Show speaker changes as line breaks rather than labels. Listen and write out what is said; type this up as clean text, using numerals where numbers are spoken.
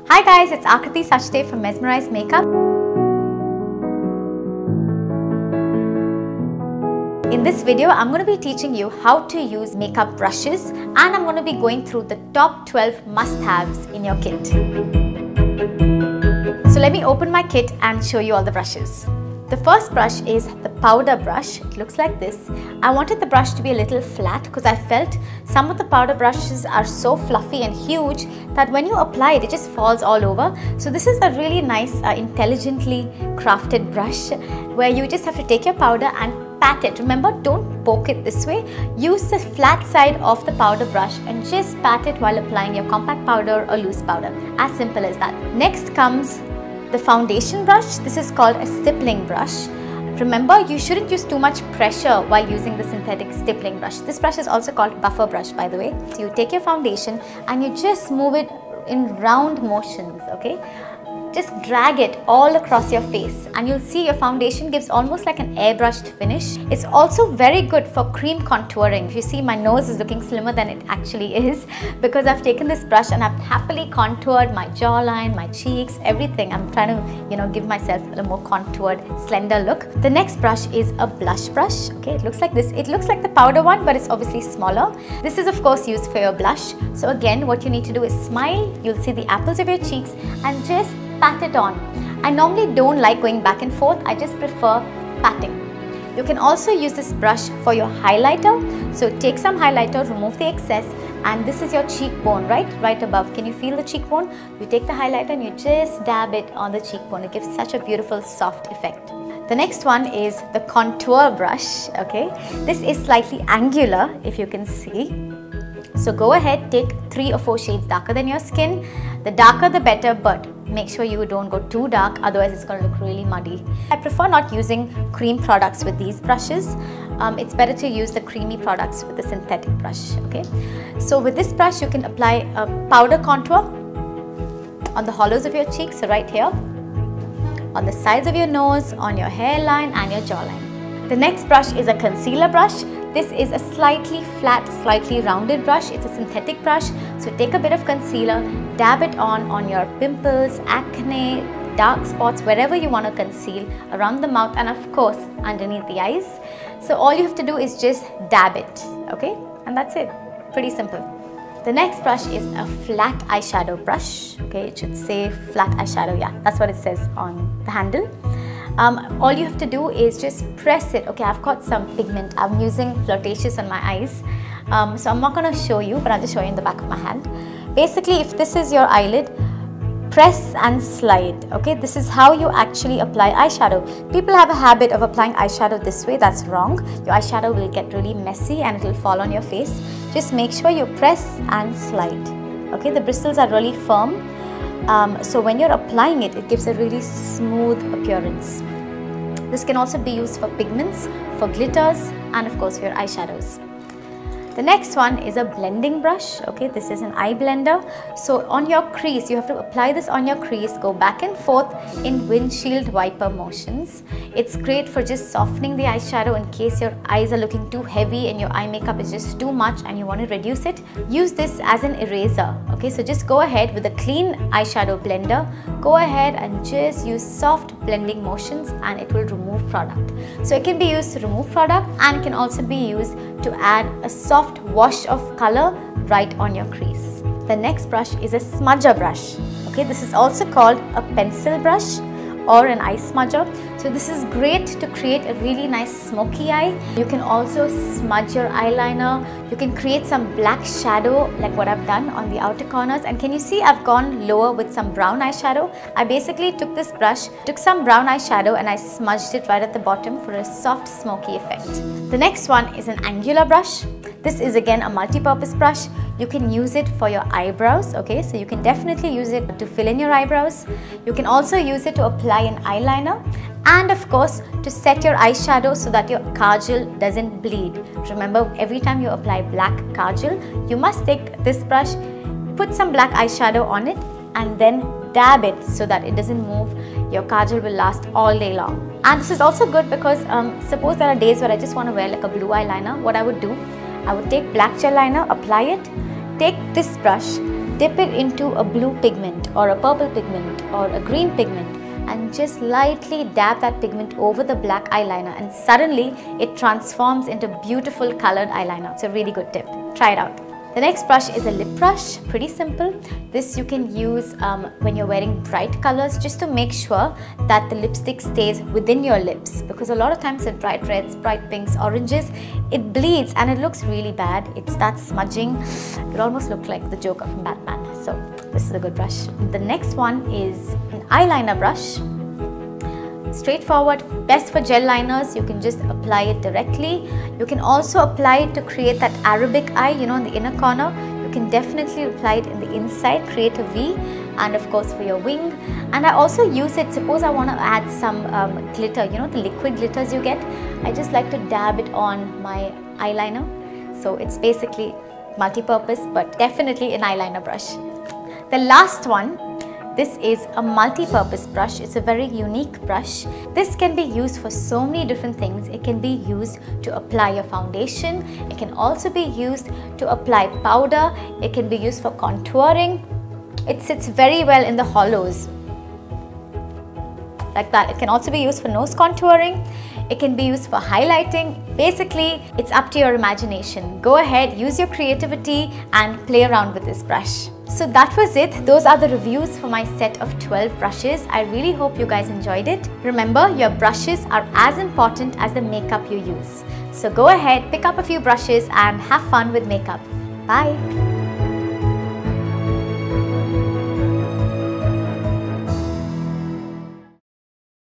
Hi guys, it's Akriti Sachdev from Mesmereyes Makeup. In this video, I'm going to be teaching you how to use makeup brushes, and I'm going to be going through the top 12 must-haves in your kit. So let me open my kit and show you all the brushes. The first brush is the powder brush. It looks like this. I wanted the brush to be a little flat because I felt some of the powder brushes are so fluffy and huge that when you apply it, it just falls all over. So this is a really nice, intelligently crafted brush where you just have to take your powder and pat it. Remember, don't poke it this way. Use the flat side of the powder brush and just pat it while applying your compact powder or loose powder. As simple as that. Next comes the foundation brush. This is called a stippling brush. Remember, you shouldn't use too much pressure while using the synthetic stippling brush. This brush is also called buffer brush, by the way. So you take your foundation and you just move it in round motions, okay? Just drag it all across your face and you'll see your foundation gives almost like an airbrushed finish. It's also very good for cream contouring. If you see, my nose is looking slimmer than it actually is because I've taken this brush and I've happily contoured my jawline, my cheeks, everything. I'm trying to, give myself a more contoured, slender look. The next brush is a blush brush. Okay, it looks like this. It looks like the powder one, but it's obviously smaller. This is of course used for your blush. So again, what you need to do is smile. You'll see the apples of your cheeks and just pat it on. I normally don't like going back and forth. I just prefer patting. You can also use this brush for your highlighter. So take some highlighter, remove the excess, and this is your cheekbone, right above. Can you feel the cheekbone? You take the highlighter and you just dab it on the cheekbone. It gives such a beautiful soft effect. The next one is the contour brush, okay? This is slightly angular, if you can see. So go ahead, take 3 or 4 shades darker than your skin. The darker the better, but make sure you don't go too dark, otherwise it's going to look really muddy. I prefer not using cream products with these brushes. It's better to use the creamy products with the synthetic brush, okay? So with this brush, you can apply a powder contour on the hollows of your cheeks, so right here, on the sides of your nose, on your hairline and your jawline. The next brush is a concealer brush. This is a slightly flat, slightly rounded brush. It's a synthetic brush. So take a bit of concealer, dab it on your pimples, acne, dark spots, wherever you want to conceal, around the mouth and of course underneath the eyes. So all you have to do is just dab it, okay? And that's it. Pretty simple. The next brush is a flat eyeshadow brush. Okay, it should say flat eyeshadow. Yeah, that's what it says on the handle. All you have to do is just press it. Okay, I've got some pigment. I'm using Flirtatious on my eyes. So I'm not going to show you, but I'll just show you in the back of my hand. Basically, if this is your eyelid, press and slide. Okay, this is how you actually apply eyeshadow. People have a habit of applying eyeshadow this way. That's wrong. Your eyeshadow will get really messy and it will fall on your face. Just make sure you press and slide. Okay, the bristles are really firm. So when you're applying it, it gives a really smooth appearance. This can also be used for pigments, for glitters, and of course for your eyeshadows. The next one is a blending brush. Okay, this is an eye blender. So on your crease, you have to apply this on your crease, go back and forth in windshield wiper motions. It's great for just softening the eyeshadow in case your eyes are looking too heavy and your eye makeup is just too much and you want to reduce it. Use this as an eraser. Okay, so just go ahead with a clean eyeshadow blender. Go ahead and just use soft blending motions and it will remove product. So it can be used to remove product and can also be used to add a soft wash of color right on your crease. The next brush is a smudger brush. Okay, this is also called a pencil brush or an eye smudger. So this is great to create a really nice smoky eye. You can also smudge your eyeliner. You can create some black shadow like what I've done on the outer corners. And can you see I've gone lower with some brown eyeshadow? I basically took this brush, took some brown eyeshadow and I smudged it right at the bottom for a soft smoky effect. The next one is an angular brush. This is again a multi-purpose brush. You can use it for your eyebrows, okay? So you can definitely use it to fill in your eyebrows. You can also use it to apply an eyeliner and of course to set your eyeshadow so that your kajal doesn't bleed. Remember, every time you apply black kajal, you must take this brush, put some black eyeshadow on it and then dab it so that it doesn't move. Your kajal will last all day long. And this is also good because suppose there are days where I just want to wear like a blue eyeliner. What I would do, I would take black gel liner, apply it, take this brush, dip it into a blue pigment or a purple pigment or a green pigment and just lightly dab that pigment over the black eyeliner, and suddenly it transforms into beautiful colored eyeliner. It's a really good tip. Try it out. The next brush is a lip brush. Pretty simple. This you can use when you're wearing bright colors, just to make sure that the lipstick stays within your lips, because a lot of times with bright reds, bright pinks, oranges, it bleeds and it looks really bad. It starts smudging. It almost looks like the Joker from Batman. So this is a good brush. The next one is an eyeliner brush. Straightforward, best for gel liners. You can just apply it directly. You can also apply it to create that Arabic eye, you know, in the inner corner. You can definitely apply it in the inside, create a V, and of course for your wing. And I also use it, suppose I want to add some glitter, you know, the liquid glitters you get. I just like to dab it on my eyeliner. So it's basically multi-purpose, but definitely an eyeliner brush. The last one, this is a multi-purpose brush. It's a very unique brush. This can be used for so many different things. It can be used to apply your foundation. It can also be used to apply powder. It can be used for contouring. It sits very well in the hollows, like that. It can also be used for nose contouring. It can be used for highlighting. Basically, it's up to your imagination. Go ahead, use your creativity and play around with this brush. So that was it. Those are the reviews for my set of 12 brushes. I really hope you guys enjoyed it. Remember, your brushes are as important as the makeup you use. So go ahead, pick up a few brushes and have fun with makeup. Bye.